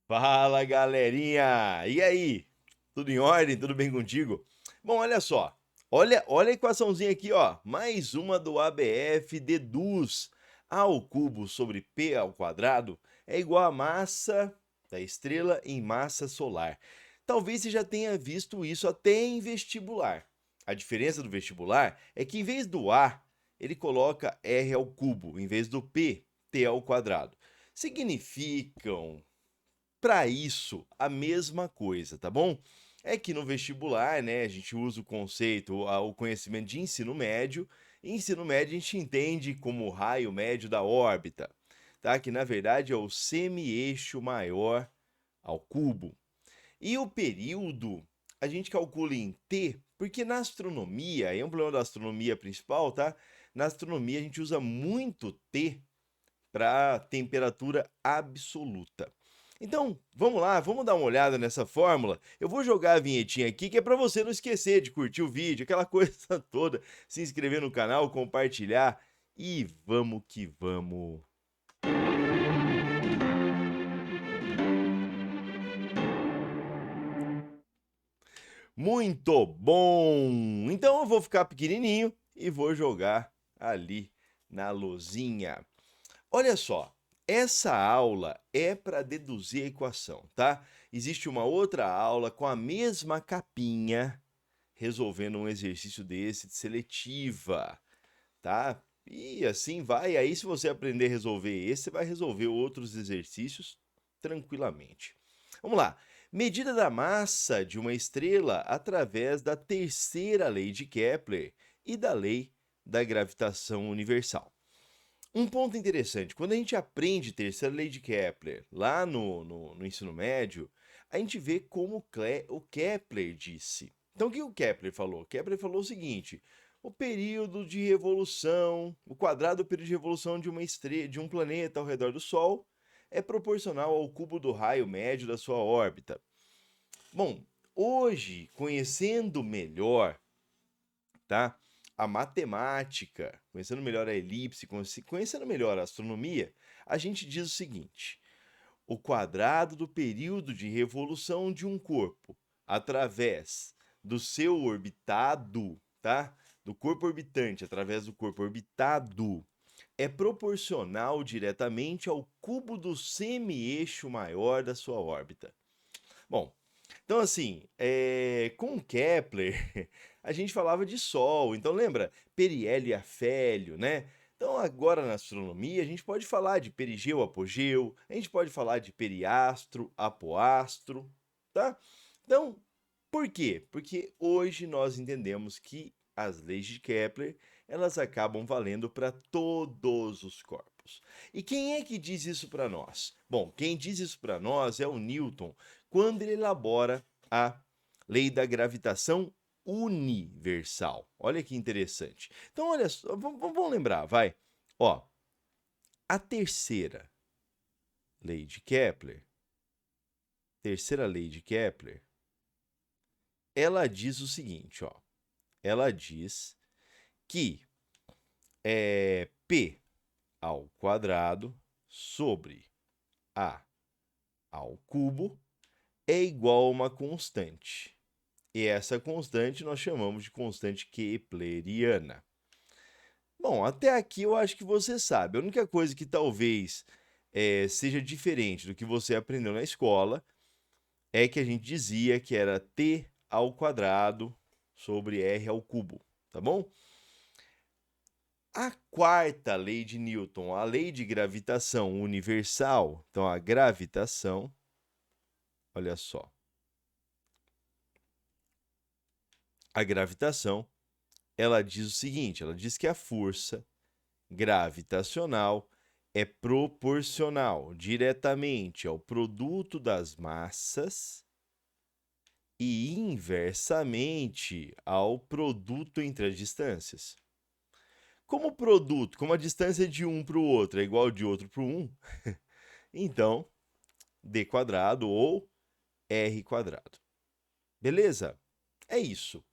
Fala, galerinha! E aí? Tudo em ordem? Tudo bem contigo? Bom, olha só. Olha a equaçãozinha aqui, ó. Mais uma do ABF deduz. A ao cubo sobre P ao quadrado é igual a massa da estrela em massa solar. Talvez você já tenha visto isso até em vestibular. A diferença do vestibular é que em vez do A, ele coloca R ao cubo, em vez do P, T ao quadrado. Significam para isso, a mesma coisa, tá bom? É que no vestibular, né, a gente usa o conceito, o conhecimento de ensino médio. E ensino médio a gente entende como o raio médio da órbita, tá? Que na verdade é o semi-eixo maior ao cubo. E o período a gente calcula em t, porque na astronomia, é um problema da astronomia principal, tá? Na astronomia a gente usa muito t para temperatura absoluta. Então, vamos lá, vamos dar uma olhada nessa fórmula. Eu vou jogar a vinhetinha aqui, que é para você não esquecer de curtir o vídeo, aquela coisa toda, se inscrever no canal, compartilhar e vamos que vamos. Muito bom! Então eu vou ficar pequenininho e vou jogar ali na luzinha. Olha só, essa aula é para deduzir a equação, tá? Existe uma outra aula com a mesma capinha resolvendo um exercício desse de seletiva, tá? E assim vai. Aí, se você aprender a resolver esse, você vai resolver outros exercícios tranquilamente. Vamos lá. Medida da massa de uma estrela através da terceira lei de Kepler e da lei da gravitação universal. Um ponto interessante, quando a gente aprende terceira lei de Kepler lá no ensino médio, a gente vê como o Kepler disse. Então, o que o Kepler falou? O Kepler falou o seguinte: o período de revolução, o quadrado do período de revolução de uma estrela, de um planeta ao redor do Sol é proporcional ao cubo do raio médio da sua órbita. Bom, hoje, conhecendo melhor, tá? A matemática, conhecendo melhor a elipse, conhecendo melhor a astronomia, a gente diz o seguinte: o quadrado do período de revolução de um corpo através do seu orbitado, tá? Do corpo orbitante através do corpo orbitado é proporcional diretamente ao cubo do semi-eixo maior da sua órbita. Bom, então assim, com Kepler, a gente falava de Sol, então lembra? Periélio e afélio, né? Então agora na astronomia a gente pode falar de perigeu, apogeu, a gente pode falar de periastro, apoastro, tá? Então, por quê? Porque hoje nós entendemos que as leis de Kepler, elas acabam valendo para todos os corpos. E quem é que diz isso para nós? Bom, quem diz isso para nós é o Newton, quando ele elabora a lei da gravitação universal. Olha que interessante. Então, olha só, vamos lembrar, vai. Ó, a lei de Kepler, terceira lei de Kepler, ela diz o seguinte, ó. Ela diz que P ao quadrado sobre A ao cubo é igual a uma constante. E essa constante nós chamamos de constante kepleriana. Bom, até aqui eu acho que você sabe. A única coisa que talvez seja diferente do que você aprendeu na escola é que a gente dizia que era t ao quadrado sobre r ao cubo, tá bom? A quarta lei de Newton, a lei de gravitação universal, então a gravitação, olha só, a gravitação, ela diz o seguinte, ela diz que a força gravitacional é proporcional diretamente ao produto das massas e inversamente ao produto entre as distâncias. Como o produto, como a distância de um para o outro é igual de outro para um, então d quadrado ou r quadrado. Beleza? É isso.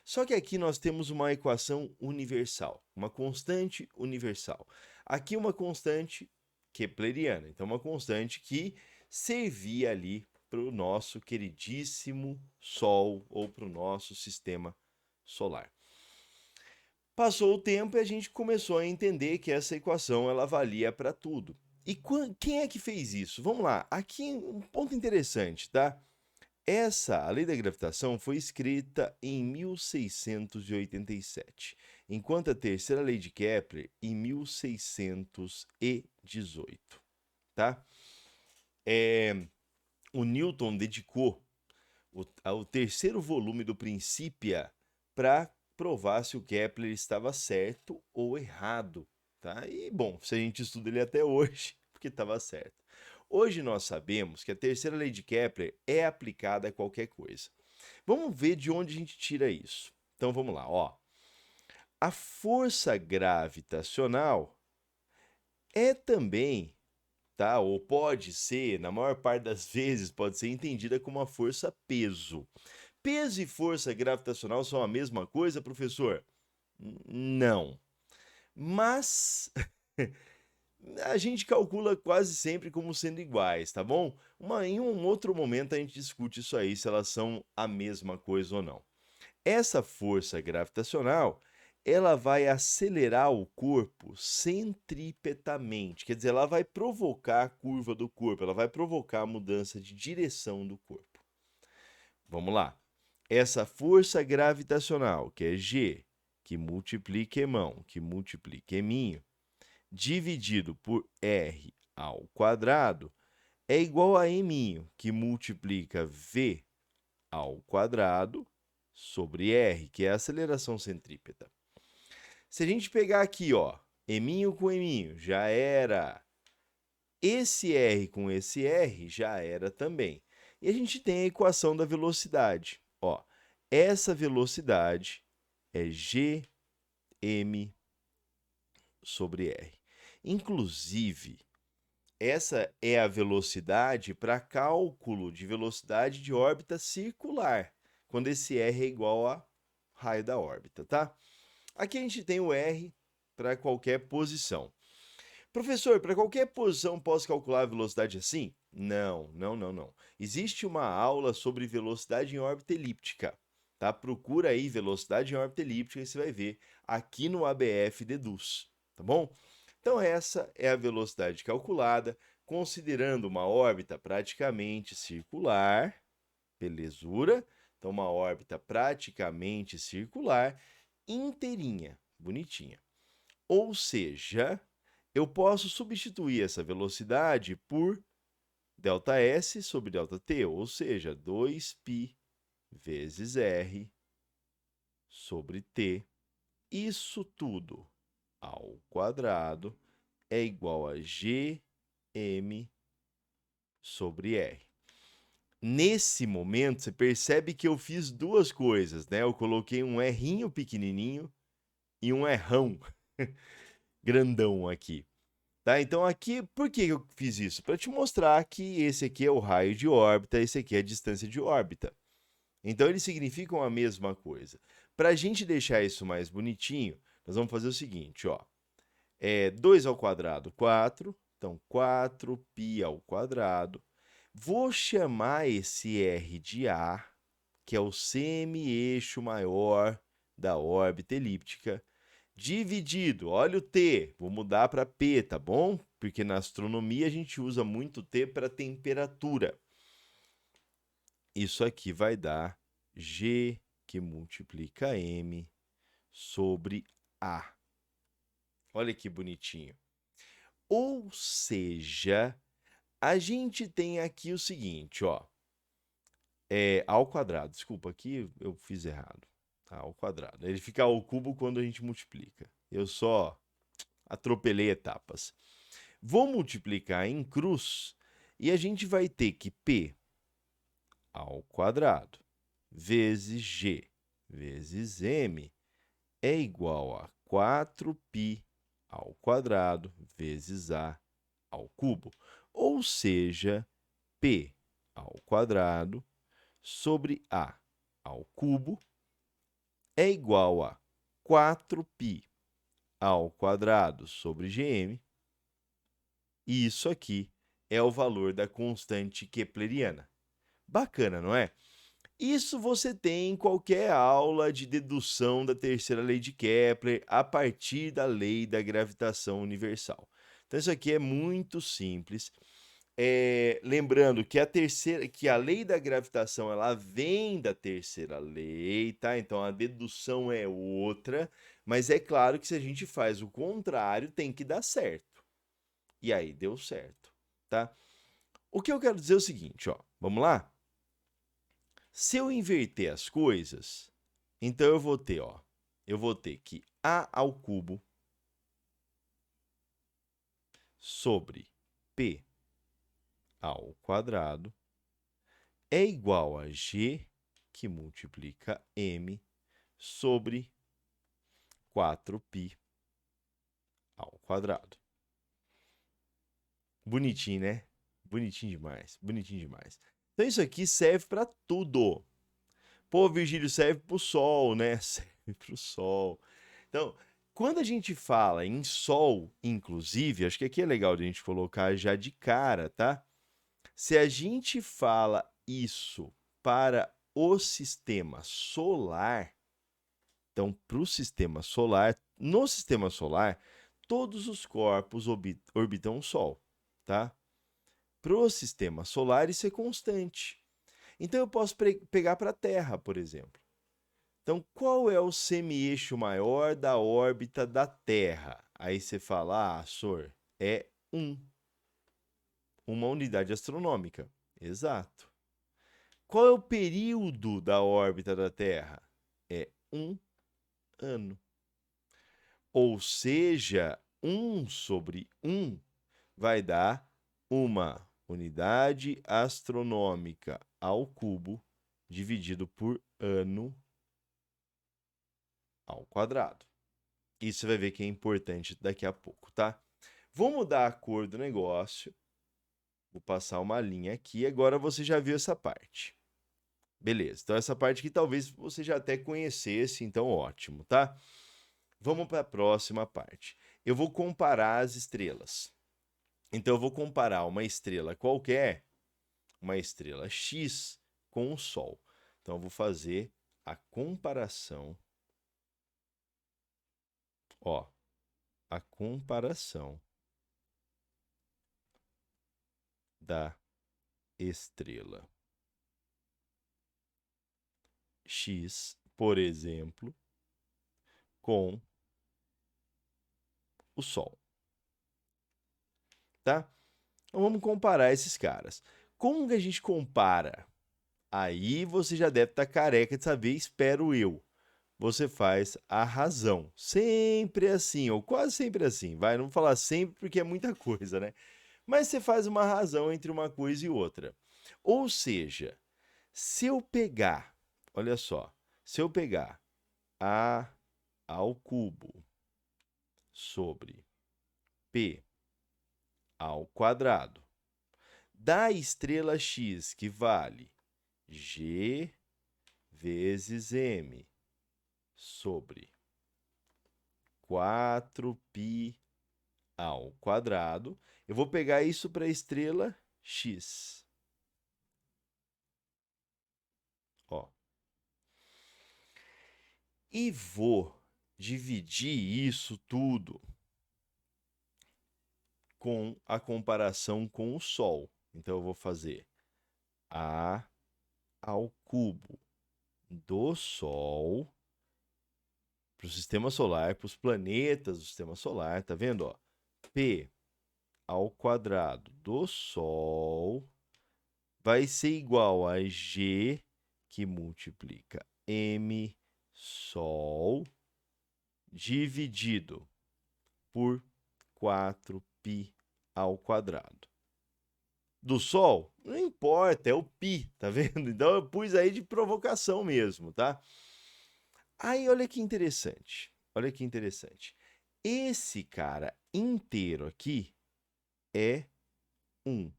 Só que aqui nós temos uma equação universal, uma constante universal. Aqui uma constante kepleriana, então uma constante que servir ali para o nosso queridíssimo Sol ou para o nosso sistema solar. Passou o tempo e a gente começou a entender que essa equação ela valia para tudo. E quem é que fez isso? Vamos lá, aqui um ponto interessante, tá? A lei da gravitação foi escrita em 1687, enquanto a terceira lei de Kepler em 1618, tá? O Newton dedicou o terceiro volume do Principia para provar se o Kepler estava certo ou errado, tá? E bom, se a gente estuda ele até hoje, porque estava certo. Hoje nós sabemos que a terceira lei de Kepler é aplicada a qualquer coisa. Vamos ver de onde a gente tira isso. Então vamos lá, ó. A força gravitacional é também, tá? Ou pode ser, na maior parte das vezes, pode ser entendida como uma força peso. Peso e força gravitacional são a mesma coisa, professor? Não. Mas a gente calcula quase sempre como sendo iguais, tá bom? Em um outro momento a gente discute isso aí, se elas são a mesma coisa ou não. Essa força gravitacional, ela vai acelerar o corpo centripetamente, quer dizer, ela vai provocar a curva do corpo, ela vai provocar a mudança de direção do corpo. Vamos lá. Essa força gravitacional, que é G, que multiplica emão, que multiplica eminho, dividido por R ao quadrado, é igual a eminho, que multiplica V ao quadrado sobre R, que é a aceleração centrípeta. Se a gente pegar aqui, ó, eminho com eminho, já era. Esse R com esse R já era também. E a gente tem a equação da velocidade. Ó, essa velocidade é Gm sobre R. Inclusive, essa é a velocidade para cálculo de velocidade de órbita circular, quando esse R é igual a raio da órbita, tá? Aqui a gente tem o R para qualquer posição. Professor, para qualquer posição posso calcular a velocidade assim? Não, não, não, não. Existe uma aula sobre velocidade em órbita elíptica, tá? Procura aí velocidade em órbita elíptica e você vai ver aqui no ABF Deduz, tá bom? Então essa é a velocidade calculada, considerando uma órbita praticamente circular, belezura? Então uma órbita praticamente circular, inteirinha, bonitinha. Ou seja, eu posso substituir essa velocidade por ΔS sobre ΔT, ou seja, 2π vezes R sobre T. Isso tudo ao quadrado é igual a Gm sobre R. Nesse momento, você percebe que eu fiz duas coisas, né? Eu coloquei um Rzinho pequenininho e um Rão grandão aqui. Tá? Então aqui, por que eu fiz isso? Para te mostrar que esse aqui é o raio de órbita, esse aqui é a distância de órbita. Então eles significam a mesma coisa. Para a gente deixar isso mais bonitinho, nós vamos fazer o seguinte, ó. 2 ao quadrado, 4. Então, 4π ao quadrado. Vou chamar esse R de A, que é o semi-eixo maior da órbita elíptica, dividido, olha o T, vou mudar para P, tá bom? Porque na astronomia a gente usa muito T para temperatura. Isso aqui vai dar G que multiplica M sobre A. Olha que bonitinho. Ou seja, a gente tem aqui o seguinte, ó. Ao quadrado. Desculpa, aqui eu fiz errado. Ao quadrado. Ele fica ao cubo quando a gente multiplica. Eu só atropelei etapas. Vou multiplicar em cruz e a gente vai ter que P ao quadrado vezes G vezes M é igual a 4π ao quadrado vezes A ao cubo. Ou seja, P ao quadrado sobre A ao cubo é igual a 4π ao quadrado sobre Gm. E isso aqui é o valor da constante kepleriana. Bacana, não é? Isso você tem em qualquer aula de dedução da terceira lei de Kepler a partir da lei da gravitação universal. Então isso aqui é muito simples. Lembrando que a lei da gravitação ela vem da terceira lei, tá? Então a dedução é outra, mas é claro que se a gente faz o contrário, tem que dar certo. E aí deu certo, tá? O que eu quero dizer é o seguinte, ó. Vamos lá? Se eu inverter as coisas, então eu vou ter que a ao cubo sobre p ao quadrado é igual a g que multiplica m sobre 4π ao quadrado. Bonitinho, né? Bonitinho demais, bonitinho demais. Então isso aqui serve para tudo. Pô, Virgílio, serve para o Sol, né? Serve para o Sol. Então, quando a gente fala em Sol, inclusive, acho que aqui é legal a gente colocar já de cara, tá? Se a gente fala isso para o sistema solar, então, para o sistema solar, no sistema solar, todos os corpos orbitam o Sol, tá? Para o sistema solar, isso é constante. Então, eu posso pegar para a Terra, por exemplo. Então, qual é o semi-eixo maior da órbita da Terra? Aí você fala, Sor, é 1, uma unidade astronômica. Exato. Qual é o período da órbita da Terra? É 1 ano. Ou seja, 1 sobre 1 vai dar uma unidade astronômica ao cubo dividido por ano ao quadrado. Isso você vai ver que é importante daqui a pouco, tá? Vou mudar a cor do negócio. Vou passar uma linha aqui. Agora você já viu essa parte. Beleza. Então, essa parte aqui talvez você já até conhecesse, então ótimo, tá? Vamos para a próxima parte. Eu vou comparar as estrelas. Então, eu vou comparar uma estrela qualquer, uma estrela X, com o Sol. Então, eu vou fazer a comparação. Ó, a comparação da estrela X, por exemplo, com o Sol, tá? Então vamos comparar esses caras. Como que a gente compara? Aí você já deve estar careca de saber, espero eu. Você faz a razão. Sempre assim, ou quase sempre assim. Vai, não vou falar sempre porque é muita coisa, né? Mas você faz uma razão entre uma coisa e outra. Ou seja, se eu pegar, olha só, se eu pegar a ao cubo sobre p ao quadrado da estrela X, que vale g vezes m sobre 4π ao quadrado, eu vou pegar isso para a estrela X. Ó. E vou dividir isso tudo com a comparação com o Sol. Então, eu vou fazer a ao cubo do Sol para o sistema solar, para os planetas do sistema solar, tá vendo? Ó? P ao quadrado do Sol vai ser igual a G, que multiplica M Sol, dividido por 4π ao quadrado. Do Sol? Não importa, é o π, tá vendo? Então eu pus aí de provocação mesmo, tá? Aí olha que interessante, olha que interessante. Esse cara inteiro aqui é 1,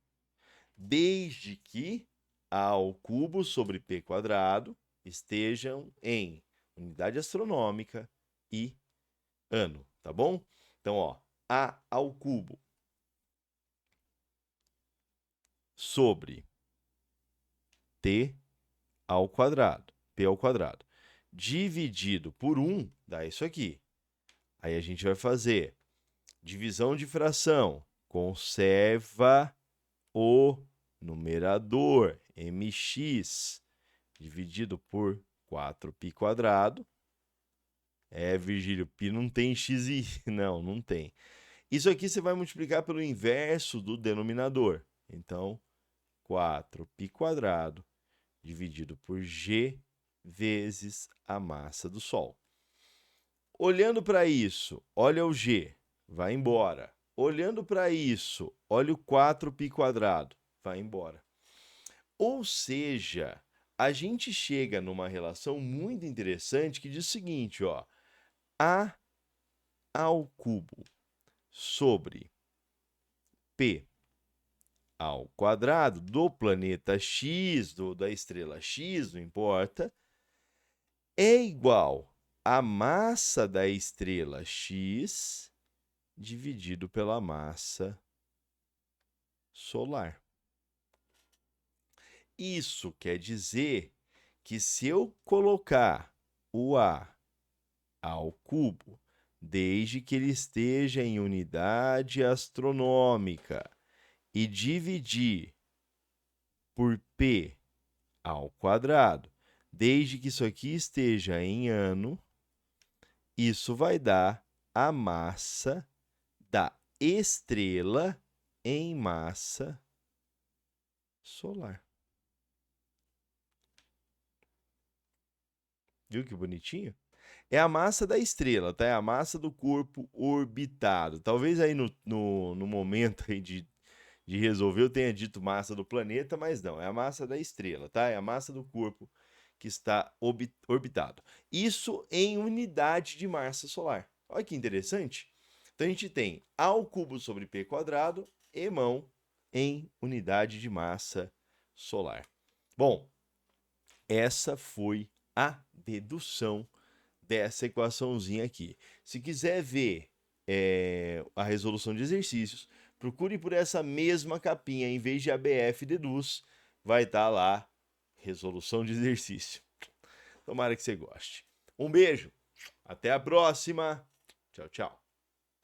desde que a ao cubo sobre p quadrado estejam em unidade astronômica e ano, tá bom? Então, ó, a ao cubo sobre t ao quadrado, p ao quadrado, dividido por 1, dá isso aqui. Aí a gente vai fazer divisão de fração, conserva o numerador, mx, dividido por 4π². Virgílio, π não tem x e não, não tem. Isso aqui você vai multiplicar pelo inverso do denominador. Então, 4π² dividido por g vezes a massa do Sol. Olhando para isso, olha o g, vai embora. Olhando para isso, olha o 4π², vai embora. Ou seja, a gente chega numa relação muito interessante que diz o seguinte, ó, a ao cubo sobre p ao quadrado do planeta X, da estrela X, não importa, é igual a massa da estrela X dividido pela massa solar. Isso quer dizer que se eu colocar o A ao cubo, desde que ele esteja em unidade astronômica, e dividir por P ao quadrado, desde que isso aqui esteja em ano, isso vai dar a massa da estrela em massa solar. Viu que bonitinho? É a massa da estrela, tá? É a massa do corpo orbitado. Talvez aí no momento aí de resolver eu tenha dito massa do planeta, mas não, é a massa da estrela, tá? É a massa do corpo que está orbitado. Isso em unidade de massa solar. Olha que interessante. Então a gente tem A ao cubo sobre p² e mão em unidade de massa solar. Bom, essa foi a dedução dessa equaçãozinha aqui. Se quiser ver a resolução de exercícios, procure por essa mesma capinha, em vez de ABF Deduz, vai estar lá, resolução de exercício. Tomara que você goste. Um beijo, até a próxima, tchau, tchau.